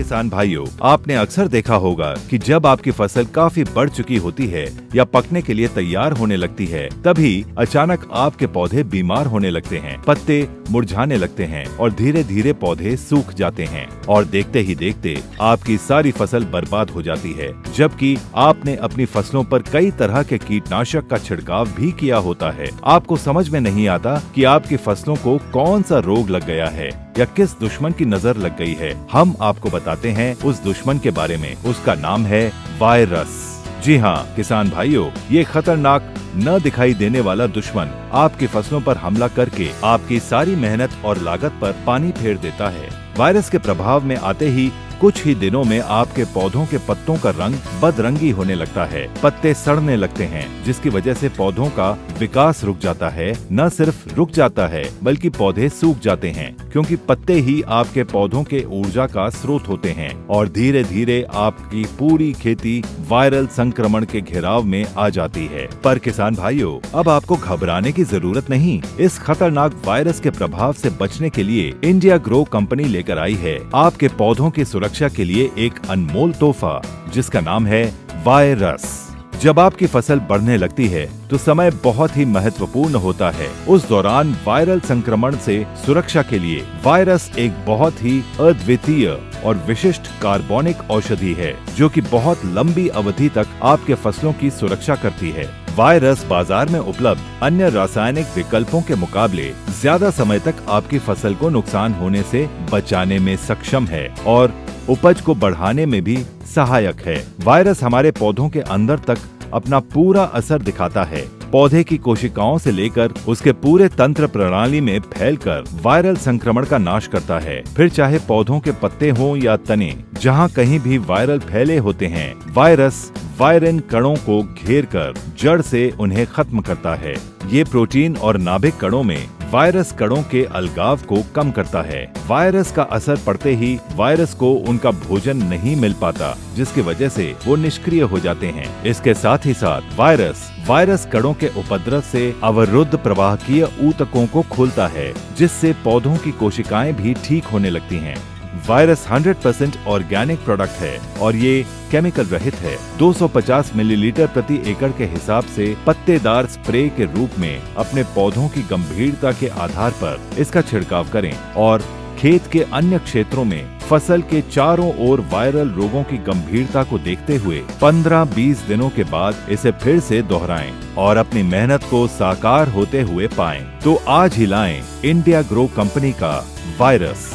किसान भाइयों, आपने अक्सर देखा होगा कि जब आपकी फसल काफी बढ़ चुकी होती है या पकने के लिए तैयार होने लगती है, तभी अचानक आपके पौधे बीमार होने लगते हैं, पत्ते मुरझाने लगते हैं और धीरे धीरे पौधे सूख जाते हैं और देखते ही देखते आपकी सारी फसल बर्बाद हो जाती है, जबकि आपने अपनी फसलों पर कई तरह के कीटनाशक का छिड़काव भी किया होता है। आपको समझ में नहीं आता कि आपकी फसलों को कौन सा रोग लग गया है या किस दुश्मन की नजर लग गई है। हम आपको बताते हैं उस दुश्मन के बारे में। उसका नाम है वायरस। जी हाँ किसान भाइयों, ये खतरनाक न दिखाई देने वाला दुश्मन आपकी फसलों पर हमला करके आपकी सारी मेहनत और लागत पर पानी फेर देता है। वायरस के प्रभाव में आते ही कुछ ही दिनों में आपके पौधों के पत्तों का रंग बदरंगी होने लगता है, पत्ते सड़ने लगते हैं, जिसकी वजह से पौधों का विकास रुक जाता है। न सिर्फ रुक जाता है बल्कि पौधे सूख जाते हैं, क्योंकि पत्ते ही आपके पौधों के ऊर्जा का स्रोत होते हैं और धीरे धीरे आपकी पूरी खेती वायरल संक्रमण के घेराव में आ जाती है। पर किसान भाइयों, अब आपको घबराने की जरूरत नहीं। इस खतरनाक वायरस के प्रभाव से बचने के लिए इंडिया ग्रो कंपनी लेकर आई है आपके पौधों की सुरक्षा के लिए एक अनमोल तोहफा, जिसका नाम है वायरस। जब आपकी फसल बढ़ने लगती है तो समय बहुत ही महत्वपूर्ण होता है। उस दौरान वायरल संक्रमण से सुरक्षा के लिए वायरस एक बहुत ही अद्वितीय और विशिष्ट कार्बनिक औषधि है, जो कि बहुत लंबी अवधि तक आपके फसलों की सुरक्षा करती है। वायरस बाजार में उपलब्ध अन्य रासायनिक विकल्पों के मुकाबले ज्यादा समय तक आपकी फसल को नुकसान होने से बचाने में सक्षम है और उपज को बढ़ाने में भी सहायक है। वायरस हमारे पौधों के अंदर तक अपना पूरा असर दिखाता है। पौधे की कोशिकाओं से लेकर उसके पूरे तंत्र प्रणाली में फैलकर वायरल संक्रमण का नाश करता है। फिर चाहे पौधों के पत्ते हों या तने, जहां कहीं भी वायरल फैले होते हैं, वायरस वायरन कणों को घेर कर जड़ से उन्हें खत्म करता है। ये प्रोटीन और नाभिक कणों में वायरस कणों के अलगाव को कम करता है। वायरस का असर पड़ते ही वायरस को उनका भोजन नहीं मिल पाता, जिसकी वजह से वो निष्क्रिय हो जाते हैं। इसके साथ ही साथ वायरस कणों के उपद्रव से अवरुद्ध प्रवाहकीय ऊतकों को खोलता है, जिससे पौधों की कोशिकाएं भी ठीक होने लगती हैं। वायरस 100% ऑर्गेनिक प्रोडक्ट है और ये केमिकल रहित है। 250 मिलीलीटर प्रति एकड़ के हिसाब से पत्तेदार स्प्रे के रूप में अपने पौधों की गंभीरता के आधार पर इसका छिड़काव करें और खेत के अन्य क्षेत्रों में फसल के चारों ओर वायरल रोगों की गंभीरता को देखते हुए 15-20 दिनों के बाद इसे फिर से दोहराएं और अपनी मेहनत को साकार होते हुए पाएं। तो आज ही लाएं इंडिया ग्रो कंपनी का वायरस।